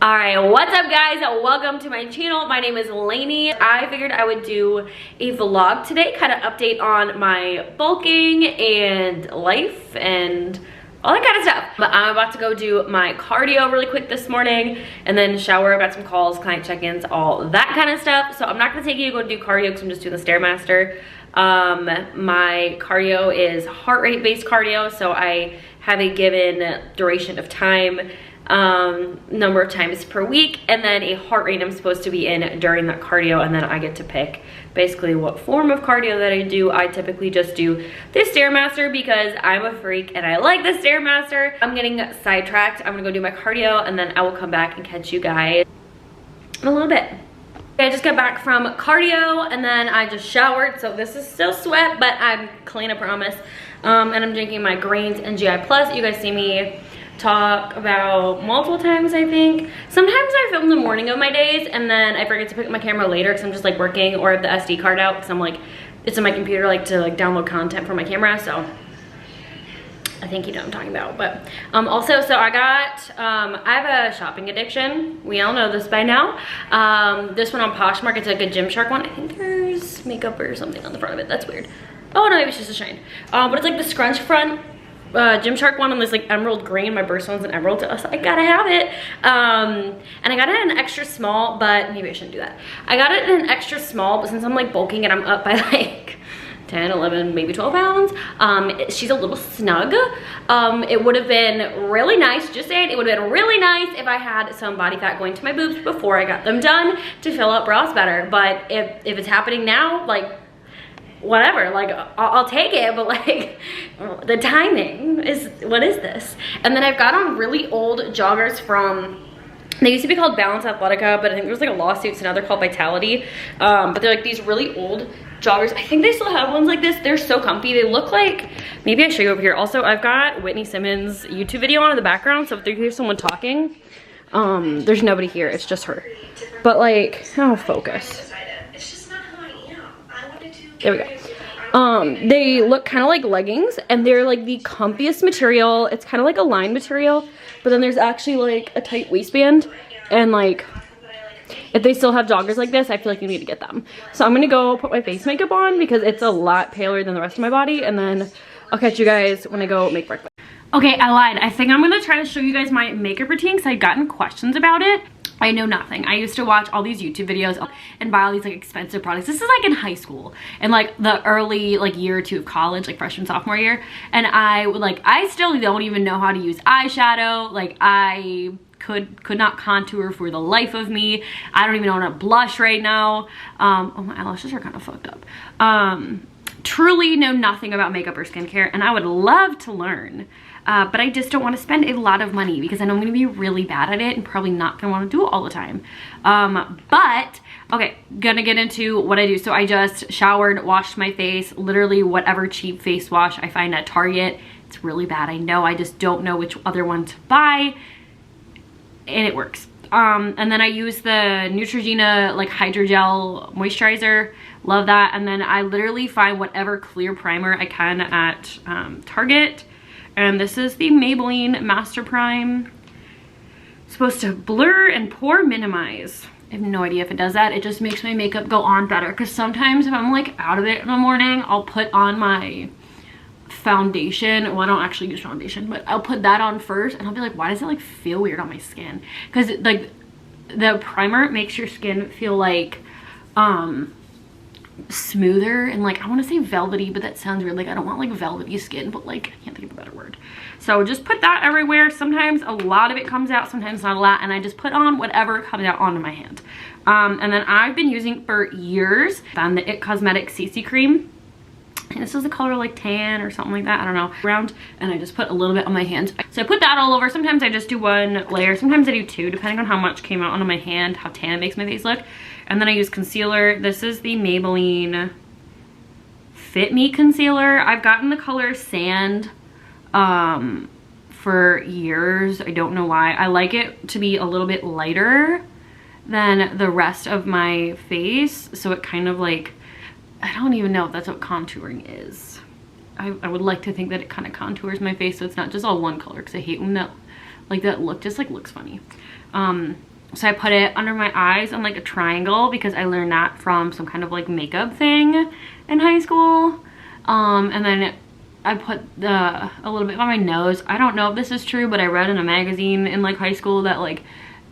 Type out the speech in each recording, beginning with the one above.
Alright, what's up guys? Welcome to my channel. My name is Lainey. I figured I would do a vlog today, kind of update on my bulking and life and all that kind of stuff. But I'm about to go do my cardio really quick this morning and then shower. I've got some calls, client check-ins, all that kind of stuff. So I'm not gonna take you to go do cardio because I'm just doing the Stairmaster. My cardio is heart rate based cardio, so I have a given duration of time, number of times per week, and then a heart rate I'm supposed to be in during that cardio, and then I get to pick basically what form of cardio that I do. I typically just do the Stairmaster because I'm a freak and I like the Stairmaster. I'm getting sidetracked. I'm gonna go do my cardio and then I will come back and catch you guys in a little bit. I just got back from cardio and then I just showered, so this is still sweat, but I'm clean, I promise. And I'm drinking my greens and GI Plus. You guys see me talk about multiple times, I think. Sometimes I film the morning of my days and then I forget to pick up my camera later because I'm just like working or have the SD card out because I'm like, it's in my computer like to like download content from my camera, so I think you know what I'm talking about. But also, so I got, I have a shopping addiction. We all know this by now. This one on Poshmark, it's like a Gymshark one. I think there's makeup or something on the front of it. That's weird. Oh no, maybe it's just a shine. But it's like the scrunch front Gymshark one on this like emerald green. My birthstone's an emerald, so I gotta have it. And I got it in an extra small, but maybe I shouldn't do that. I got it in an extra small, but since I'm like bulking and I'm up by like 10, 11, maybe 12 pounds. She's a little snug. It would have been really nice, just saying, it would have been really nice if I had some body fat going to my boobs before I got them done to fill up bras better. But if it's happening now, like, whatever, like, I'll take it, but like, the timing is, what is this? And then I've got on really old joggers from, they used to be called Balance Athletica, but I think there was like a lawsuit, so now they're called Vitality. But they're like these really old joggers. I think they still have ones like this. They're so comfy. They look like, maybe I show you over here. Also, I've got Whitney Simmons' YouTube video on in the background, so if you hear someone talking, there's nobody here, it's just her. But like, oh, focus. There we go. They look kind of like leggings and they're like the comfiest material. It's kind of like a lined material, but then there's actually like a tight waistband, and like if they still have joggers like this, I feel like you need to get them. So I'm gonna go put my face makeup on because it's a lot paler than the rest of my body, and then I'll catch you guys when I go make breakfast. Okay, I lied. I think I'm gonna try to show you guys my makeup routine because I've gotten questions about it. I know nothing. I used to watch all these YouTube videos and buy all these like expensive products. This is like in high school and like the early like year or two of college, like freshman, sophomore year. And I would like, I still don't even know how to use eyeshadow. Like I could not contour for the life of me. I don't even know how to blush right now. Oh, my eyelashes are kind of fucked up. Truly know nothing about makeup or skincare, and I would love to learn. But I just don't want to spend a lot of money because I know I'm going to be really bad at it and probably not going to want to do it all the time. But, okay, gonna get into what I do. So I just showered, washed my face, literally whatever cheap face wash I find at Target. It's really bad, I know. I just don't know which other one to buy, and it works. And then I use the Neutrogena like hydrogel moisturizer. Love that. And then I literally find whatever clear primer I can at Target. And this is the Maybelline Master Prime. It's supposed to blur and pore minimize. I have no idea if it does that. It just makes my makeup go on better. Because sometimes if I'm like out of it in the morning, I'll put on my foundation. Well, I don't actually use foundation, but I'll put that on first and I'll be like, why does it like feel weird on my skin? Because like the primer makes your skin feel like smoother and like, I want to say velvety, but that sounds weird. Like I don't want like velvety skin, but like I can't think of a better word. So just put that everywhere. Sometimes a lot of it comes out, sometimes not a lot, and I just put on whatever comes out onto my hand. And then I've been using for years the It Cosmetics CC cream. And this is the color like tan or something like that, I don't know, round, and I just put a little bit on my hand. So I put that all over. Sometimes I just do one layer, sometimes I do two, depending on how much came out onto my hand, how tan it makes my face look. And then I use concealer. This is the Maybelline Fit Me concealer. I've gotten the color Sand for years. I don't know why. I like it to be a little bit lighter than the rest of my face, so it kind of like, I don't even know if that's what contouring is. I would like to think that it kind of contours my face so it's not just all one color, because I hate when that like that look just like looks funny. So I put it under my eyes on like a triangle because I learned that from some kind of like makeup thing in high school. And then I put a little bit on my nose. I don't know if this is true, but I read in a magazine in like high school that like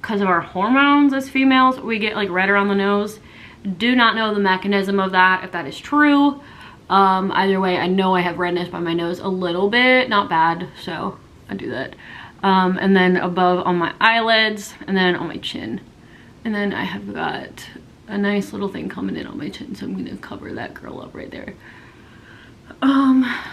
because of our hormones as females, we get like red around the nose. Do not know the mechanism of that, if that is true. Either way, I know I have redness by my nose a little bit, not bad, so I do that. And then above on my eyelids, and then on my chin. And then I have got a nice little thing coming in on my chin, so I'm gonna cover that girl up right there. I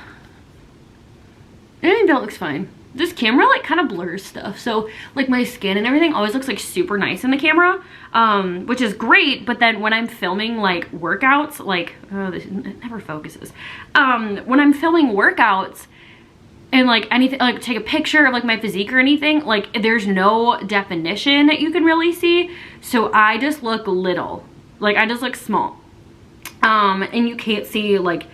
think that looks fine. This camera like kind of blurs stuff, so like my skin and everything always looks like super nice in the camera, which is great. But then when I'm filming like workouts, like it never focuses. When I'm filming workouts and like anything, like take a picture of like my physique or anything, like there's no definition that you can really see, so I just look little, like I just look small, and you can't see like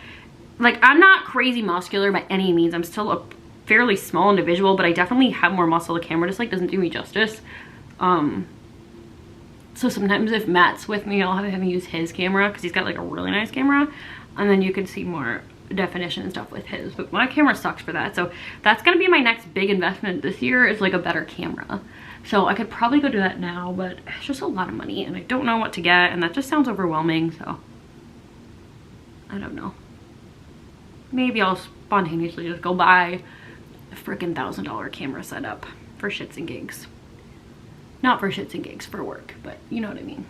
I'm not crazy muscular by any means. I'm still a fairly small individual, but I definitely have more muscle. The camera just like doesn't do me justice. So sometimes if Matt's with me, I'll have him use his camera because he's got like a really nice camera, and then you can see more definition and stuff with his. But my camera sucks for that, so that's gonna be my next big investment this year, is like a better camera. So I could probably go do that now, but it's just a lot of money and I don't know what to get, and that just sounds overwhelming, so I don't know. Maybe I'll spontaneously just go buy a freaking $1,000 camera setup for shits and gigs. Not for shits and gigs, for work, but you know what I mean.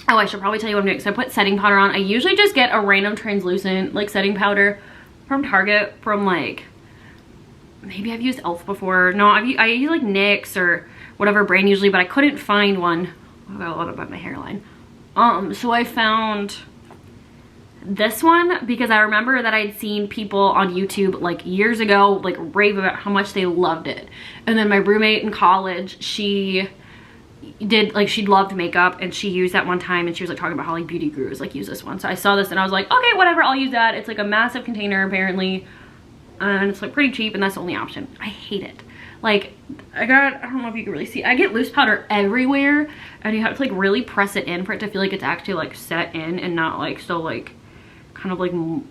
Oh, I should probably tell you what I'm doing. So I put setting powder on. I usually just get a random translucent like setting powder from Target, from like, maybe I've used e.l.f. before. No, I use like NYX or whatever brand usually, but I couldn't find one. I got a lot about my hairline. So I found this one because I remember that I'd seen people on YouTube like years ago like rave about how much they loved it. And then my roommate in college, she did like, she loved makeup and she used that one time, and she was like talking about how like beauty gurus like use this one. So I saw this and I was like, okay, whatever, I'll use that. It's like a massive container apparently, and it's like pretty cheap, and that's the only option. I hate it. Like I don't know if you can really see, I get loose powder everywhere, and you have to like really press it in for it to feel like it's actually like set in and not like so like kind of like, I'm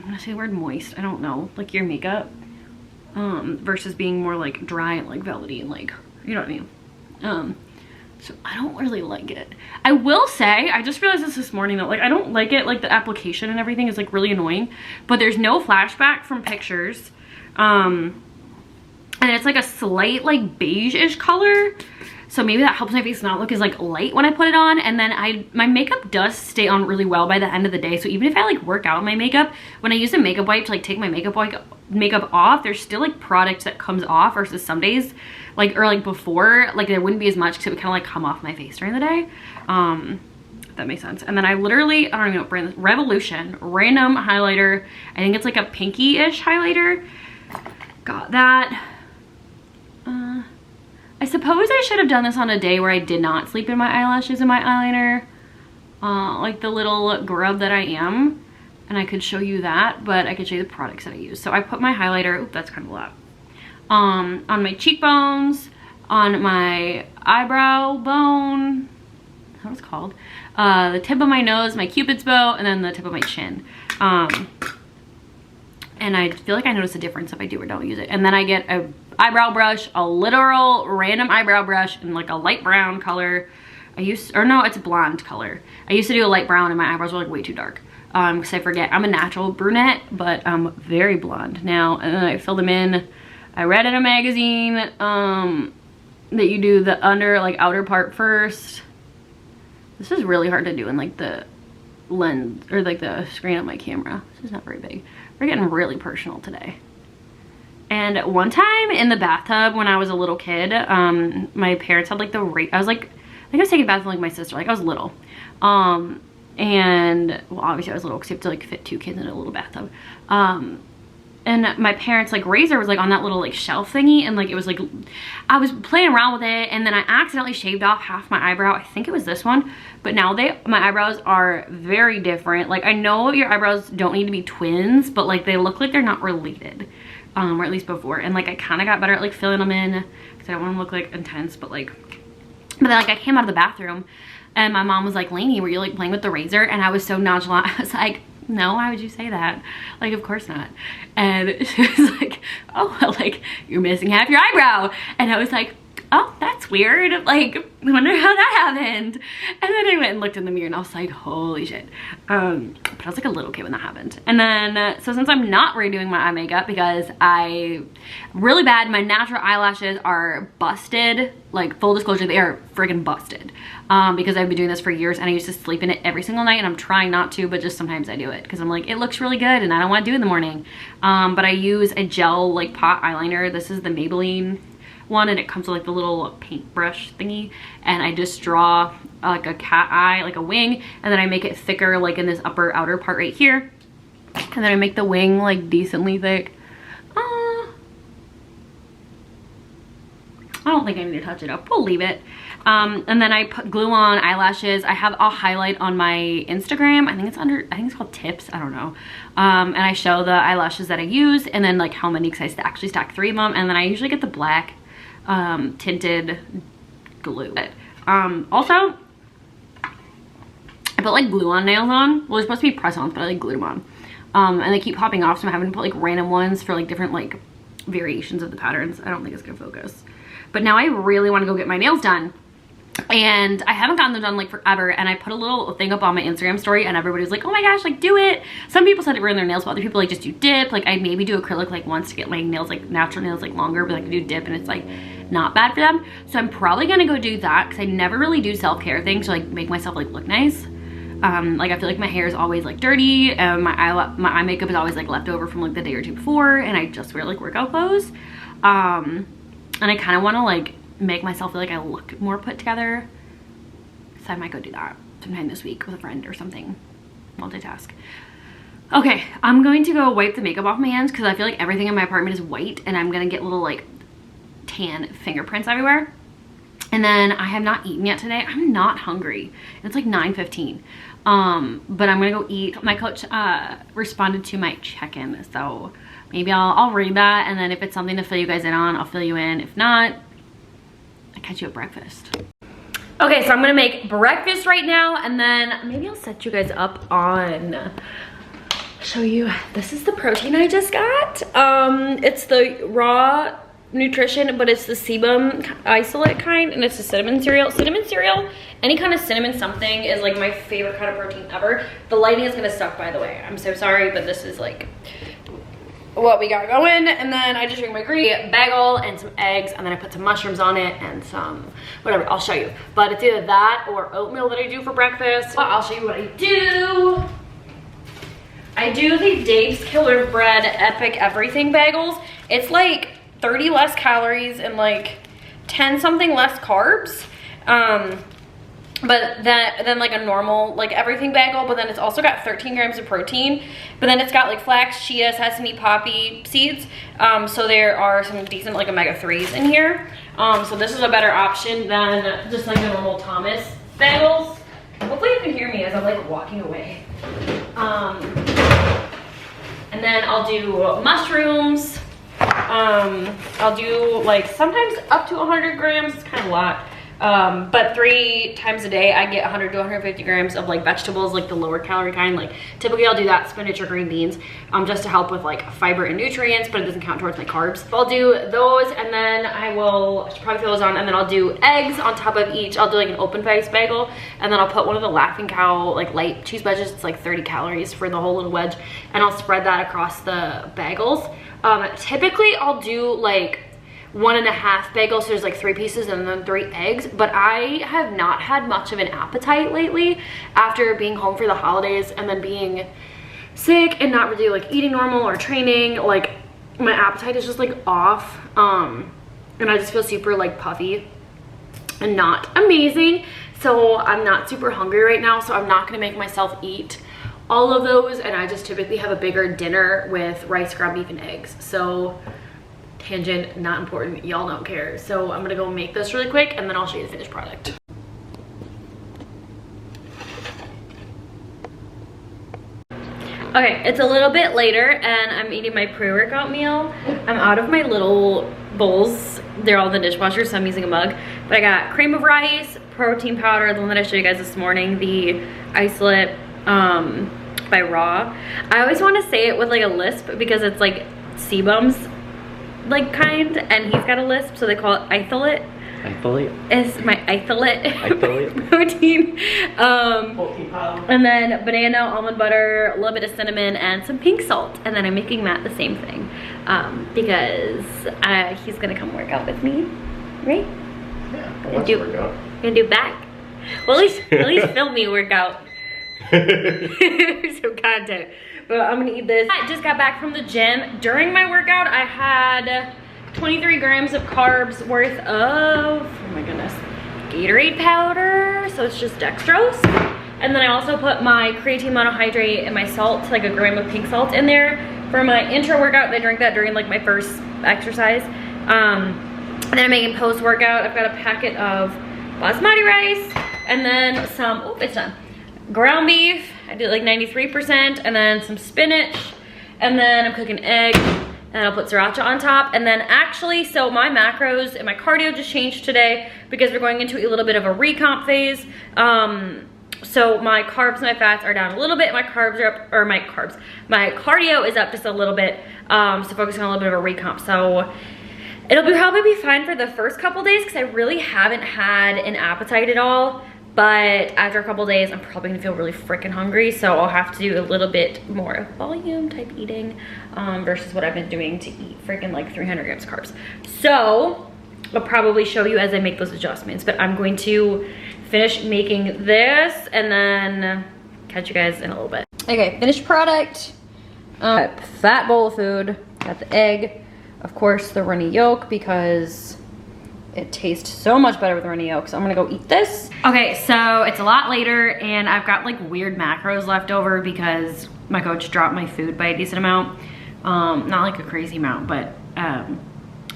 gonna say the word moist, I don't know, like your makeup, versus being more like dry and like velvety and like, you know what I mean. So I don't really like it. I will say, I just realized this morning that like I don't like it, like the application and everything is like really annoying, but there's no flashback from pictures, and it's like a slight like beige-ish color, so maybe that helps my face not look as like light when I put it on. And then my makeup does stay on really well by the end of the day, so even if I like work out my makeup, when I use a makeup wipe to like take my makeup off, there's still like product that comes off, versus some days like, or like before, like there wouldn't be as much because it would kind of like come off my face during the day. If that makes sense. And then I literally, I don't even know what brand, Revolution random highlighter, I think it's like a pinky-ish highlighter, got that. I suppose I should have done this on a day where I did not sleep in my eyelashes and my eyeliner, like the little grub that I am, and I could show you that, but I could show you the products that I use. So I put my highlighter, oop, that's kind of a lot, on my cheekbones, on my eyebrow bone, that's what it's called, the tip of my nose, my cupid's bow, and then the tip of my chin. And I feel like I notice a difference if I do or don't use it. And then I get a eyebrow brush, a literal random eyebrow brush in like a light brown color. Or no, it's a blonde color. I used to do a light brown and my eyebrows were like way too dark. Because I forget, I'm a natural brunette, but I'm very blonde now. And then I fill them in. I read in a magazine that you do the outer part first. This is really hard to do in like the lens or like the screen of my camera. This is not very big. We're getting really personal today. And one time in the bathtub when I was a little kid, my parents had like I think I was taking a bath with like my sister, like I was little. And well, obviously I was little because you have to like fit 2 kids in a little bathtub. And my parents like razor was like on that little like shelf thingy, and like it was like, I was playing around with it, and then I accidentally shaved off half my eyebrow. I think it was this one, but now my eyebrows are very different. Like I know your eyebrows don't need to be twins, but like they look like they're not related. or at least before, and like I kind of got better at like filling them in because I don't want to look like intense, but then like I came out of the bathroom and my mom was like, Lainey, were you like playing with the razor? And I was so nonchalant. I was like, no, why would you say that? Like, of course not. And she was like, oh, well, like, you're missing half your eyebrow. And I was like, oh, that's weird. Like, I wonder how that happened. And then I went and looked in the mirror and I was like, holy shit. But I was like a little kid when that happened. And then, so since I'm not redoing my eye makeup because really bad, my natural eyelashes are busted. Like, full disclosure, they are friggin' busted. Because I've been doing this for years and I used to sleep in it every single night, and I'm trying not to, but just sometimes I do it because I'm like, it looks really good and I don't want to do it in the morning. But I use a gel like pot eyeliner. This is the Maybelline one, and it comes with like the little paintbrush thingy, and I just draw like a cat eye, like a wing, and then I make it thicker like in this upper outer part right here, and then I make the wing like decently thick. I don't think I need to touch it up. We'll leave it. And then I put glue on eyelashes. I have a highlight on my Instagram. I think it's called tips. I don't know. And I show the eyelashes that I use and then like how many, because I actually stack 3 of them. And then I usually get the black tinted glue. Also, I put like glue on nails on. Well, they're supposed to be press-ons, but I like glued them on. And they keep popping off, so I'm having to put like random ones for like different like variations of the patterns. I don't think it's gonna focus. But now I really want to go get my nails done. And I haven't gotten them done like forever, and I put a little thing up on my Instagram story and everybody was like, oh my gosh, like do it. Some people said it ruined their nails, but other people like just do dip. Like I maybe do acrylic like once to get my nails, like natural nails, like longer, but like I do dip and it's like not bad for them. So I'm probably gonna go do that because I never really do self-care things to like make myself like look nice. Like I feel like my hair is always like dirty and my eye makeup is always like left over from like the day or two before, and I just wear like workout clothes. And I kind of want to like make myself feel like I look more put together. So I might go do that sometime this week with a friend or something. Multitask. Okay, I'm going to go wipe the makeup off my hands because I feel like everything in my apartment is white and I'm gonna get little like tan fingerprints everywhere. And then I have not eaten yet today. I'm not hungry. It's like 9:15. But I'm gonna go eat. My coach responded to my check-in, so maybe I'll read that, and then if it's something to fill you guys in on, I'll fill you in. If not, I'll catch you at breakfast. Okay, so I'm gonna make breakfast right now, and then maybe I'll set you guys up on, show you, this is the protein I just got. It's the raw nutrition, but it's the sebum isolate kind, and it's a cinnamon cereal. Cinnamon cereal, any kind of cinnamon something is like my favorite kind of protein ever. The lighting is gonna suck, by the way. I'm so sorry, but this is like what we got going. And then I just drink my green bagel and some eggs, and then I put some mushrooms on it and some whatever. I'll show you, but it's either that or oatmeal that I do for breakfast. Well, I'll show you what I do. I do the Dave's Killer Bread Epic Everything bagels. It's like 30 less calories and like 10 something less carbs. But then like a normal like everything bagel, but then it's also got 13 grams of protein, but then it's got like flax, chia, sesame, poppy seeds. So there are some decent like omega-3s in here. So this is a better option than just like the normal Thomas bagels. Hopefully you can hear me as I'm like walking away. And then I'll do mushrooms. I'll do like sometimes up to 100 grams, it's kind of a lot. But 3 times a day I get 100 to 150 grams of like vegetables, like the lower calorie kind. Like typically I'll do that, spinach or green beans, just to help with like fiber and nutrients, but it doesn't count towards my carbs. So I'll do those, and then I should probably throw those on, and then I'll do eggs on top of each. I'll do like an open faced bagel, and then I'll put one of the Laughing Cow like light cheese wedges. It's like 30 calories for the whole little wedge, and I'll spread that across the bagels. Typically I'll do like 1.5 bagels, so there's like 3 pieces and then 3 eggs, but I have not had much of an appetite lately after being home for the holidays and then being sick and not really like eating normal or training. Like my appetite is just like off, and I just feel super like puffy and not amazing. So I'm not super hungry right now, so I'm not gonna make myself eat all of those, and I just typically have a bigger dinner with rice, ground beef, and eggs. So tangent, not important, y'all don't care. So I'm gonna go make this really quick, and then I'll show you the finished product. Okay, it's a little bit later and I'm eating my pre-workout meal. I'm out of my little bowls. They're all in the dishwasher, so I'm using a mug. But I got cream of rice, protein powder, the one that I showed you guys this morning, the isolate by Raw. I always want to say it with like a lisp because it's like Sebum's like kind, and he's got a lisp, so they call it isolate. Isolate? It's my isolate protein. And then banana, almond butter, a little bit of cinnamon, and some pink salt. And then I'm making Matt the same thing because he's gonna come work out with me, right? Yeah, I want to work out. Gonna do back. Well, at least film me work out. Some content. But I'm gonna eat this. I just got back from the gym. During my workout, I had 23 grams of carbs worth of, oh my goodness, Gatorade powder. So it's just dextrose. And then I also put my creatine monohydrate and my salt, like a gram of pink salt in there for my intro workout. I drank that during like my first exercise. And then I'm making post workout. I've got a packet of basmati rice and then some, oh, it's done. Ground beef, I did like 93%, and then some spinach, and then I'm cooking egg, and I'll put sriracha on top. And then actually, so my macros and my cardio just changed today because we're going into a little bit of a recomp phase. So my carbs and my fats are down a little bit. My carbs are up, or my cardio is up just a little bit. So focusing on a little bit of a recomp. So it'll probably be fine for the first couple days because I really haven't had an appetite at all. But after a couple days, I'm probably gonna feel really freaking hungry. So I'll have to do a little bit more volume type eating versus what I've been doing to eat freaking like 300 grams carbs. So I'll probably show you as I make those adjustments, but I'm going to finish making this and then catch you guys in a little bit. Okay, finished product. Fat bowl of food, got the egg, of course the runny yolk because it tastes so much better with runny yolk. So I'm gonna go eat this. Okay, so it's a lot later and I've got like weird macros left over because my coach dropped my food by a decent amount. Not like a crazy amount, but I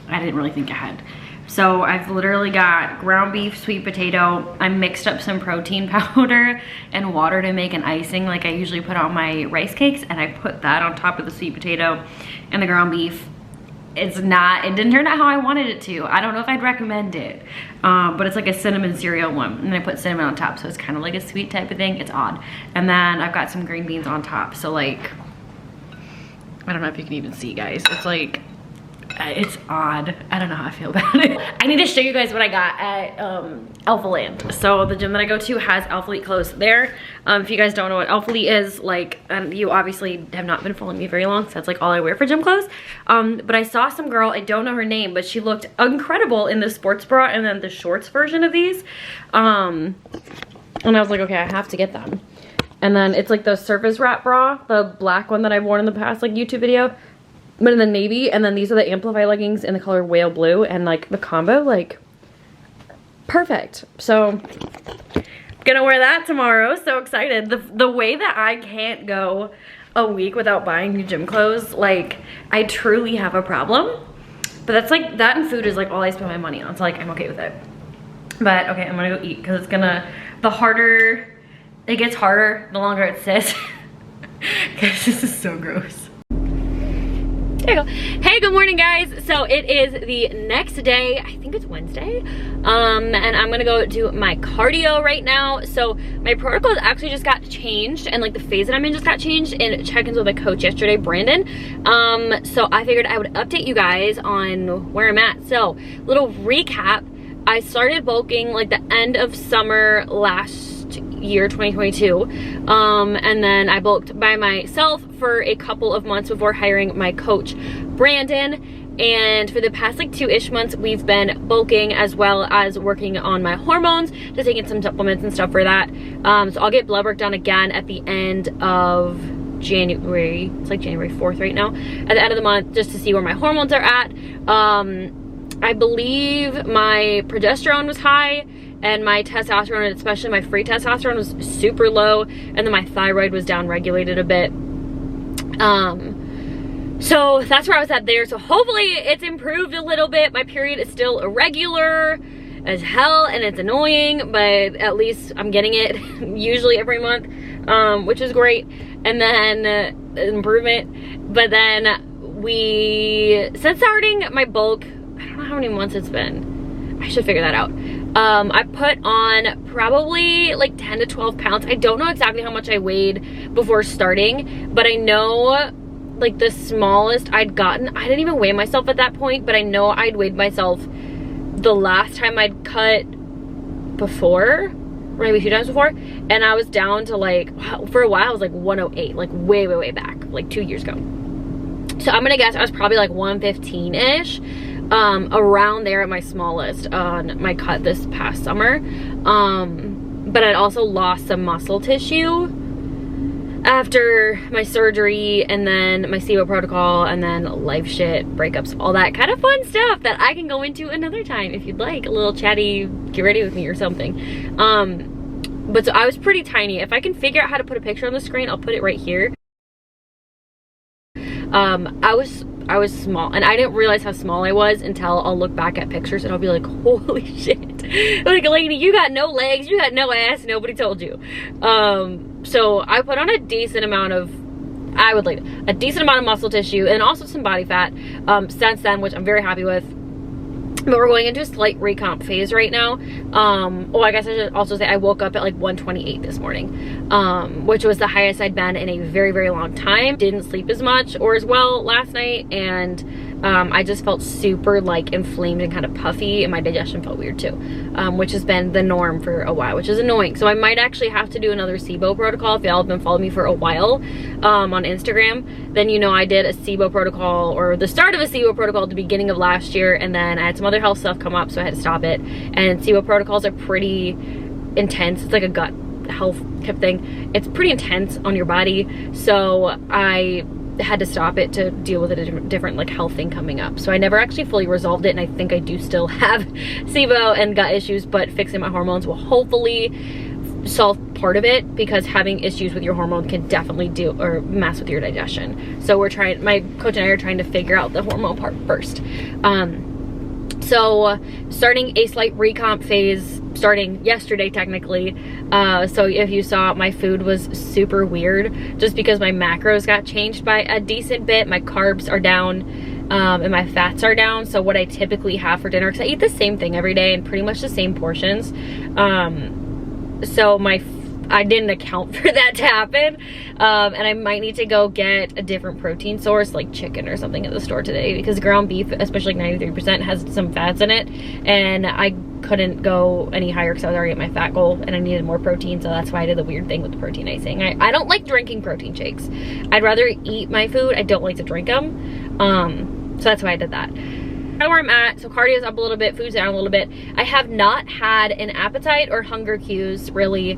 didn't really think I had. So I've literally got ground beef, sweet potato. I mixed up some protein powder and water to make an icing like I usually put on my rice cakes, and I put that on top of the sweet potato and the ground beef. It didn't turn out how I wanted it to. I don't know if I'd recommend it, but it's like a cinnamon cereal one, and I put cinnamon on top, so it's kind of like a sweet type of thing. It's odd. And then I've got some green beans on top, so like, I don't know if you can even see, guys. It's like, it's odd. I don't know how I feel about it. I need to show you guys what I got at Alpha Land. So the gym that I go to has Alpha Elite clothes there. If you guys don't know what Alpha Elite is, like, you obviously have not been following me very long, so that's like all I wear for gym clothes. But I saw some girl, I don't know her name, but she looked incredible in the sports bra and then the shorts version of these. And I was like, okay, I have to get them. And then it's like the surface wrap bra, the black one that I've worn in the past like YouTube video. But in the navy, and then these are the Amplify leggings in the color whale blue, and like the combo, like perfect. So gonna wear that tomorrow. So excited. The way that I can't go a week without buying new gym clothes, like I truly have a problem. But that's like, that and food is like all I spend my money on, so like I'm okay with it. But okay, I'm gonna go eat because it's gonna, the harder it gets, harder the longer it sits. Because this is so gross. There you go. Hey, good morning, guys. So it is the next day. I think it's Wednesday. And I'm gonna go do my cardio right now. So my protocols actually just got changed, and like the phase that I'm in just got changed, and check-ins with my coach yesterday, Brandon. So I figured I would update you guys on where I'm at. So little recap. I started bulking like the end of summer last year, 2022, and then I bulked by myself for a couple of months before hiring my coach Brandon, and for the past like 2-ish months we've been bulking as well as working on my hormones, just taking some supplements and stuff for that. So I'll get blood work done again at the end of January. It's like January 4th right now, at the end of the month, just to see where my hormones are at. I believe my progesterone was high, and my testosterone, especially my free testosterone, was super low, and then my thyroid was down regulated a bit. So that's where I was at there. So hopefully it's improved a little bit. My period is still irregular as hell, and it's annoying, but at least I'm getting it usually every month, which is great. And then improvement. But then since starting my bulk, I don't know how many months it's been. I should figure that out. I put on probably like 10 to 12 pounds. I don't know exactly how much I weighed before starting, but I know like the smallest I'd gotten, I didn't even weigh myself at that point, but I know I'd weighed myself the last time I'd cut before, maybe 2 times before, and I was down to like, for a while I was like 108, like way back, like 2 years ago. So I'm gonna guess I was probably like 115-ish, around there at my smallest on my cut this past summer. But I'd also lost some muscle tissue after my surgery, and then my SIBO protocol, and then life shit, breakups, all that kind of fun stuff that I can go into another time if you'd like, a little chatty, get ready with me or something. But so I was pretty tiny. If I can figure out how to put a picture on the screen, I'll put it right here. I was small, and I didn't realize how small I was until I'll look back at pictures and I'll be like, holy shit. Like, Lainey, you got no legs, you got no ass, nobody told you. So I put on a decent amount of, a decent amount of muscle tissue and also some body fat since then, which I'm very happy with. But we're going into a slight recomp phase right now. Oh, I guess I should also say I woke up at like 128 this morning, which was the highest I'd been in a very long time. Didn't sleep as much or as well last night, and I just felt super like inflamed and kind of puffy, and my digestion felt weird too, which has been the norm for a while, which is annoying. So I might actually have to do another SIBO protocol. If y'all have been following me for a while on Instagram, then you know I did a SIBO protocol, or the start of a SIBO protocol at the beginning of last year, and then I had some other health stuff come up, so I had to stop it. And SIBO protocols are pretty intense. It's like a gut health type thing. It's pretty intense on your body, so I had to stop it to deal with a different like health thing coming up. So I never actually fully resolved it, and I think I do still have SIBO and gut issues, but fixing my hormones will hopefully solve part of it, because having issues with your hormone can definitely mess with your digestion. So my coach and I are trying to figure out the hormone part first. So starting a slight recomp phase, starting yesterday technically. So if you saw, my food was super weird just because my macros got changed by a decent bit. My carbs are down, and my fats are down. So what I typically have for dinner, because I eat the same thing every day and pretty much the same portions, so I didn't account for that to happen, and I might need to go get a different protein source like chicken or something at the store today, because ground beef, especially like 93%, has some fats in it, and I couldn't go any higher because I was already at my fat goal and I needed more protein. So that's why I did the weird thing with the protein icing. I don't like drinking protein shakes. I'd rather eat my food. I don't like to drink them, so that's why I did that. Where I'm at, so cardio's up a little bit, food's down a little bit. I have not had an appetite or hunger cues really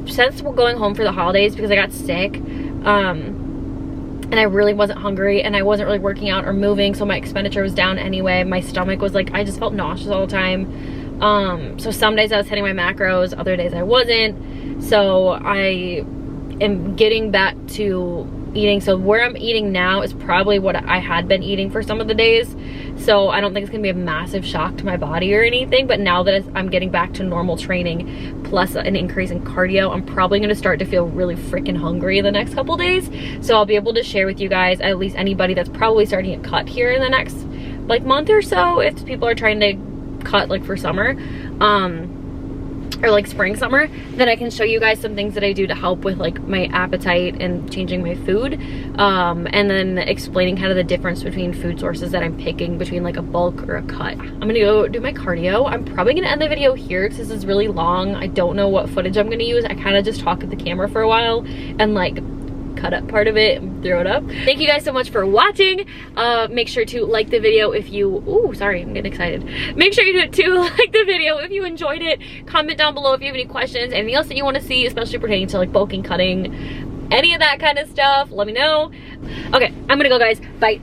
since we're going home for the holidays, because I got sick, and I really wasn't hungry, and I wasn't really working out or moving, so my expenditure was down anyway. My stomach was like, I just felt nauseous all the time. So some days I was hitting my macros, other days I wasn't. So I am getting back to eating. So where I'm eating now is probably what I had been eating for some of the days. So I don't think it's gonna be a massive shock to my body or anything, but now that I'm getting back to normal training plus an increase in cardio, I'm probably gonna start to feel really freaking hungry in the next couple days. So I'll be able to share with you guys, at least anybody that's probably starting a cut here in the next like month or so, if people are trying to cut like for summer, or like spring, summer, then I can show you guys some things that I do to help with like my appetite and changing my food, and then explaining kind of the difference between food sources that I'm picking between like a bulk or a cut. I'm gonna go do my cardio. I'm probably gonna end the video here because this is really long. I don't know what footage I'm gonna use. I kind of just talk at the camera for a while and like cut up part of it and throw it up. Thank you guys so much for watching. Make sure to like the video if you, ooh, sorry, I'm getting excited. Make sure to like the video if you enjoyed it. Comment down below if you have any questions, anything else that you want to see, especially pertaining to like bulking, cutting, any of that kind of stuff, let me know. Okay, I'm gonna go, guys. Bye.